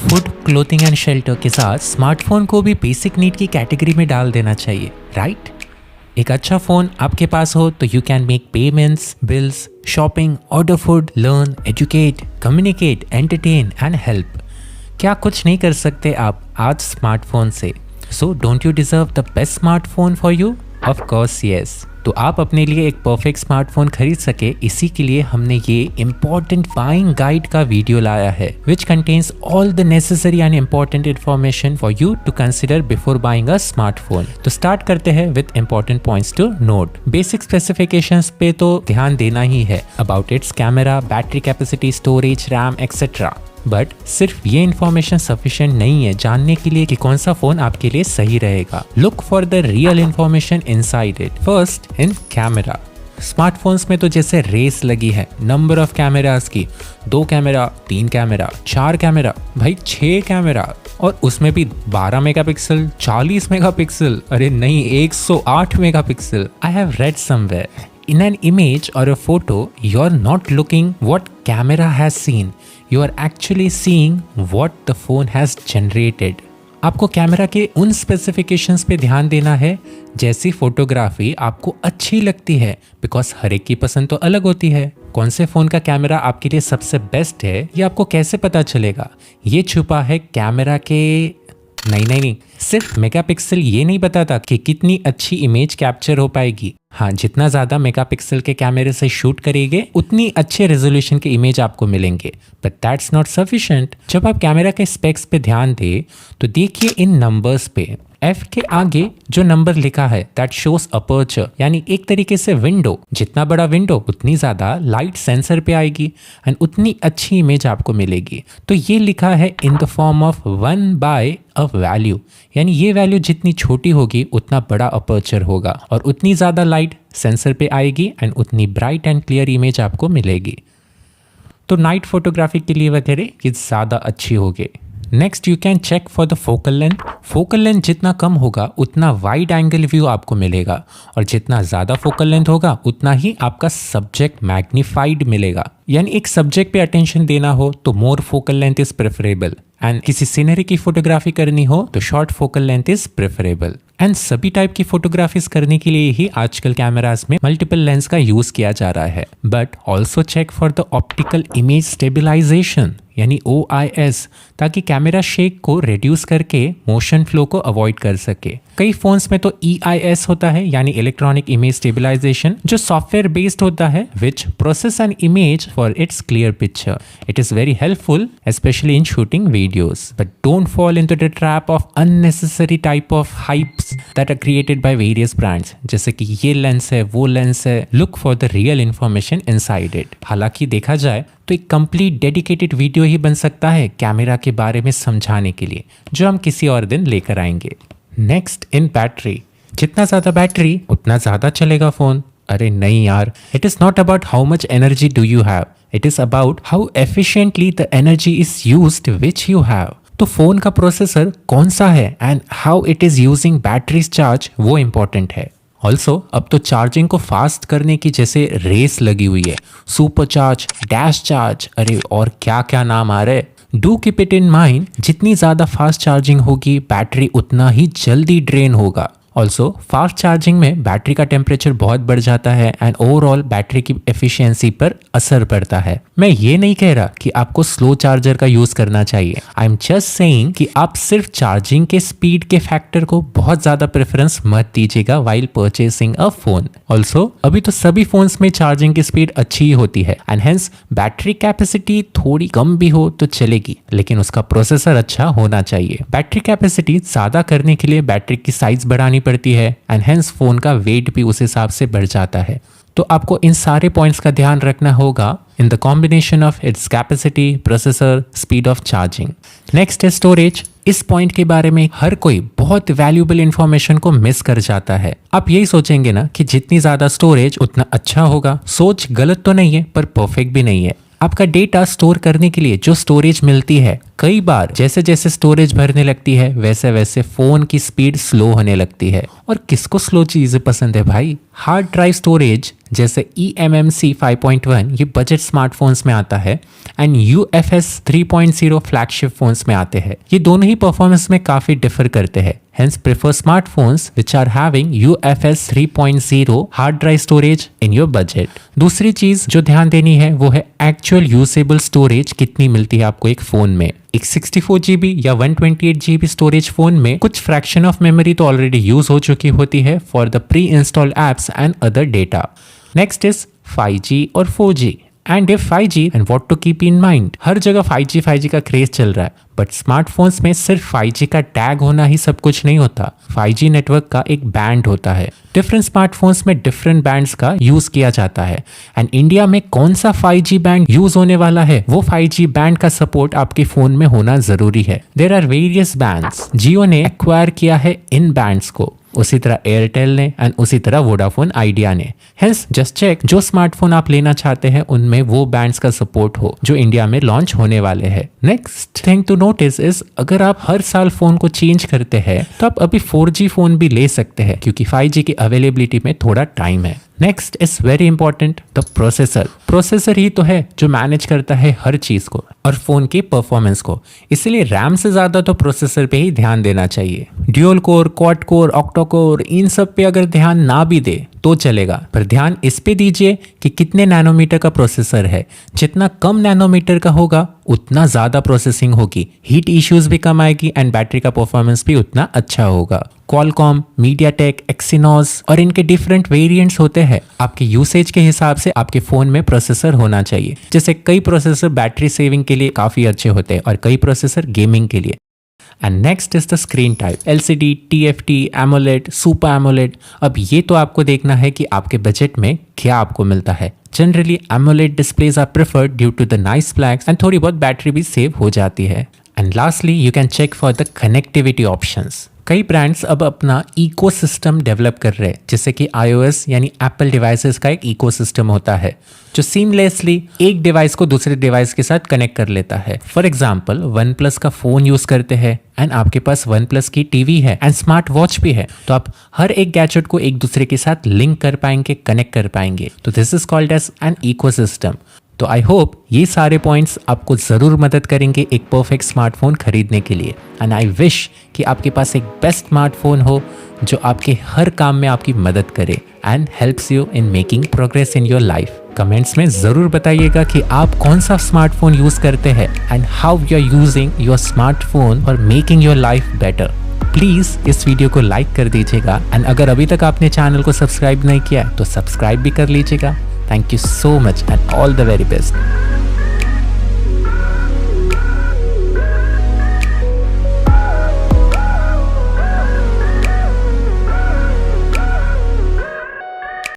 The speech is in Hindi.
फूड, क्लोथिंग एंड शेल्टर के साथ स्मार्टफोन को भी बेसिक नीड की कैटेगरी में डाल देना चाहिए, राइट? एक अच्छा फोन आपके पास हो तो you can make payments, bills, shopping, order food, learn, educate, communicate, entertain and help. क्या कुछ नहीं कर सकते आप आज स्मार्टफोन से? So don't you deserve the best smartphone for you? Of course yes. तो आप अपने लिए एक परफेक्ट स्मार्टफोन खरीद सके, इसी के लिए हमने ये इम्पोर्टेंट बाइंग गाइड का वीडियो लाया है which contains all the necessary and important information for you to consider before buying a smartphone. तो स्टार्ट करते हैं with important points to note. Basic specifications पे तो ध्यान देना ही है, about its camera, battery capacity, storage, RAM etcetera. But सिर्फ ये इन्फॉर्मेशन सफिशिएंट नहीं है जानने के लिए कि कौन सा फोन आपके लिए सही रहेगा। Look for the real information inside it. First, in camera. Smartphones में तो जैसे रेस लगी है नंबर ऑफ कैमरास की, 2 कैमरा, 3 कैमरा, 4 कैमरा, भाई 6 कैमरा, और उसमें भी 12 मेगापिक्सल, 40 मेगापिक्सल, अरे नहीं 108 megapixel. I have read somewhere in an image or a photo, you're not looking what camera has seen, you are actually seeing what the phone has generated. आपको कैमरा के उन स्पेसिफिकेशंस पे ध्यान देना है जैसी फोटोग्राफी आपको अच्छी लगती है, बिकॉज हर एक की पसंद तो अलग होती है। कौन से फ़ोन का कैमरा आपके लिए सबसे बेस्ट है ये आपको कैसे पता चलेगा? ये छुपा है कैमरा के नहीं, सिर्फ मेगापिक्सल ये नहीं बताता कि कितनी अच्छी इमेज कैप्चर हो पाएगी। हाँ, जितना ज़्यादा मेगापिक्सल के कैमरे से शूट करेंगे उतनी अच्छे रेजोल्यूशन के इमेज आपको मिलेंगे। But that's not sufficient. जब आप कैमरा के स्पेक्स पे ध्यान दें तो देखिए इन नंबर्स पे F के आगे जो नंबर लिखा है दैट शोस अपर्चर, यानी एक तरीके से विंडो। जितना बड़ा विंडो उतनी ज़्यादा लाइट सेंसर पे आएगी एंड उतनी अच्छी इमेज आपको मिलेगी। तो ये लिखा है इन द फॉर्म ऑफ 1/वैल्यू, यानी ये वैल्यू जितनी छोटी होगी उतना बड़ा अपर्चर होगा और उतनी ज़्यादा लाइट सेंसर पे आएगी एंड उतनी ब्राइट एंड क्लियर इमेज आपको मिलेगी। तो नाइट फोटोग्राफी के लिए वगैरह ये ज़्यादा अच्छी होगी। Next, you can check for the focal length. Focal length जितना कम होगा उतना वाइड एंगल व्यू आपको मिलेगा, और जितना ज़्यादा फोकल लेंथ होगा उतना ही आपका सब्जेक्ट मैग्नीफाइड मिलेगा। यानी एक सब्जेक्ट पे अटेंशन देना हो तो more focal length is preferable, and किसी सीनरी की फोटोग्राफी करनी हो तो short focal length is preferable. And सभी टाइप की फोटोग्राफीज करने के लिए ही आजकल कैमरास में मल्टीपल लेंस का यूज किया जा रहा है। But also check for the optical image stabilisation, यानी OIS, ताकि कैमरा शेक को रिड्यूस करके मोशन फ्लो को अवॉइड कर सके। कई फोन्स में तो EIS होता है, यानी इलेक्ट्रॉनिक इमेज स्टेबिलाईजेशन, जो सॉफ्टवेयर बेस्ड होता है which process an image for its clear picture. It is very helpful specially in shooting videos. But don't fall into the trap of unnecessary type of hypes that are created by various brands, जैसे कि ये लेंस है, वो लेंस है। Look for the real information inside it. हालांकि देखा जाए तो एक कंप्लीट डेडिकेटेड वीडियो ही बन सकता है कैमरा के बारे में समझाने के लिए, जो हम किसी और दिन लेकर आएंगे। नेक्स्ट, इन बैटरी। जितना ज़्यादा बैटरी उतना ज़्यादा चलेगा फ़ोन। अरे नहीं यार, it is not about how much energy do you have, it is about how efficiently the energy is used which you have. तो फ़ोन का प्रोसेसर कौन सा है and how it is using batteries charge, वो इम्पॉर्टेंट है। ऑल्सो अब तो चार्जिंग को फास्ट करने की जैसे रेस लगी हुई है। सुपर चार्ज, डैश चार्ज, अरे और क्या क्या नाम आ रहे। Do keep it in mind, जितनी ज़्यादा फास्ट चार्जिंग होगी बैटरी उतना ही जल्दी ड्रेन होगा। ऑल्सो फास्ट चार्जिंग में बैटरी का टेम्परेचर बहुत बढ़ जाता है एंड ओवरऑल बैटरी की एफिशिएंसी पर असर पड़ता है। मैं ये नहीं कह रहा कि आपको स्लो चार्जर का यूज करना चाहिए। आई एम जस्ट सेइंग कि आप सिर्फ चार्जिंग के स्पीड के फैक्टर को बहुत ज्यादा प्रेफरेंस मत दीजिएगा व्हाइल परचेसिंग अ फोन। ऑल्सो अभी तो सभी फोन्स में चार्जिंग की स्पीड अच्छी ही होती है एंड हेंस बैटरी कैपेसिटी थोड़ी कम भी हो तो चलेगी, लेकिन उसका प्रोसेसर अच्छा होना चाहिए। बैटरी कैपेसिटी ज्यादा करने के लिए बैटरी की साइज बढ़ानी पड़ती है एंड हेंस फोन का वेट भी उस हिसाब से बढ़ जाता है। तो आपको इन सारे पॉइंट्स का ध्यान रखना होगा in the combination of its capacity, processor, speed of charging. Next है स्टोरेज। इस पॉइंट के बारे में हर कोई बहुत वैल्यूएबल इंफॉर्मेशन को मिस कर जाता है। आप यही सोचेंगे ना कि जितनी ज्यादा स्टोरेज उतना अच्छा होगा। सोच गलत तो नहीं है पर परफेक्ट भी नहीं है। आपका डेटा स्टोर करने के लिए जो स्टोरेज मिलती है कई बार जैसे जैसे स्टोरेज भरने लगती है वैसे वैसे फोन की स्पीड स्लो होने लगती है। और किसको स्लो चीजें पसंद है भाई? हार्ड ड्राइव स्टोरेज जैसे eMMC 5.1 ये बजट स्मार्टफोन्स में आता है एंड UFS 3.0 फ्लैगशिप फोन्स में आते हैं। ये दोनों ही परफॉर्मेंस में काफी डिफर करते हैं। Hence prefer smartphones which are having UFS 3.0 hard drive storage in your budget। दूसरी चीज जो ध्यान देनी है वो है एक्चुअल यूजेबल स्टोरेज कितनी मिलती है आपको एक फोन में। एक 64 GB या 128 GB स्टोरेज फोन में कुछ फ्रैक्शन ऑफ मेमोरी तो ऑलरेडी यूज हो चुकी होती है for the pre installed apps and other data. Next is 5G और 4G and if 5G and what to keep in mind. हर जगह 5G का क्रेज चल रहा है, बट स्मार्टफोन्स में सिर्फ 5G का टैग होना ही सब कुछ नहीं होता। 5G नेटवर्क का एक बैंड होता है। डिफरेंट स्मार्टफोन्स में डिफरेंट बैंड्स का यूज किया जाता है एंड इंडिया में कौन सा 5G बैंड यूज होने वाला है वो 5G बैंड का सपोर्ट आपके फोन में होना जरूरी है। There are various bands. Jio ने एक्वायर किया है इन बैंड्स को, उसी तरह एयरटेल ने एंड उसी तरह वोडाफोन आइडिया ने। हेंस जस्ट चेक जो स्मार्टफोन आप लेना चाहते हैं उनमें वो बैंड्स का सपोर्ट हो जो इंडिया में लॉन्च होने वाले हैं। Next thing to notice is अगर आप हर साल फोन को चेंज करते हैं तो आप अभी 4G फोन भी ले सकते हैं क्योंकि 5G की अवेलेबिलिटी में थोड़ा टाइम है। Next is very important the processor. Processor ही तो है जो मैनेज करता है हर चीज को और फोन की परफॉर्मेंस को, इसलिए रैम से ज्यादा तो प्रोसेसर पे ही ध्यान देना चाहिए। Dual core, quad core, octa core इन सब पे अगर ध्यान ना भी दे तो चलेगा, पर ध्यान इस पे दीजिए कि कितने नैनोमीटर का प्रोसेसर है। जितना कम नैनोमीटर का होगा उतना ज्यादा प्रोसेसिंग होगी, हीट इश्यूज भी कम आएगी एंड बैटरी का परफॉर्मेंस भी उतना अच्छा होगा। क्वालकॉम, मीडियाटेक, एक्सिनोस और इनके डिफरेंट वेरिएंट्स होते हैं। आपके यूसेज के हिसाब से आपके फोन में प्रोसेसर होना चाहिए। जैसे कई प्रोसेसर बैटरी सेविंग के लिए काफी अच्छे होते हैं और कई प्रोसेसर गेमिंग के लिए। And next is the screen type, LCD, TFT, AMOLED, super AMOLED। अब ये तो आपको देखना है कि आपके बजट में क्या आपको मिलता है। Generally AMOLED displays are preferred due to the nice flags and थोड़ी बहुत बैटरी भी सेव हो जाती है। And lastly you can check for the connectivity options. कई ब्रांड्स अब अपना इकोसिस्टम डेवलप कर रहे हैं, जैसे कि iOS यानी एप्पल डिवाइसेस का एक इकोसिस्टम होता है जो सीमलेसली एक डिवाइस को दूसरे डिवाइस के साथ कनेक्ट कर लेता है। फॉर एग्जांपल OnePlus का फोन यूज करते हैं एंड आपके पास OnePlus की टीवी है एंड स्मार्ट वॉच भी है, तो आप हर एक गैजेट को एक दूसरे के साथ लिंक कर पाएंगे, कनेक्ट कर पाएंगे। तो this is called as an ecosystem. तो आई होप ये सारे पॉइंट्स आपको ज़रूर मदद करेंगे एक परफेक्ट स्मार्टफोन खरीदने के लिए। एंड आई विश कि आपके पास एक बेस्ट स्मार्टफोन हो जो आपके हर काम में आपकी मदद करे and helps you in making progress in your life. Comments में ज़रूर बताइएगा कि आप कौन सा स्मार्टफोन यूज़ करते हैं and how you are using your smartphone for making your life better. Please इस वीडियो को लाइक कर दीजिएगा एंड अगर अभी तक आपने चैनल को सब्सक्राइब नहीं किया है तो सब्सक्राइब भी कर लीजिएगा। Thank you so much and all the very best.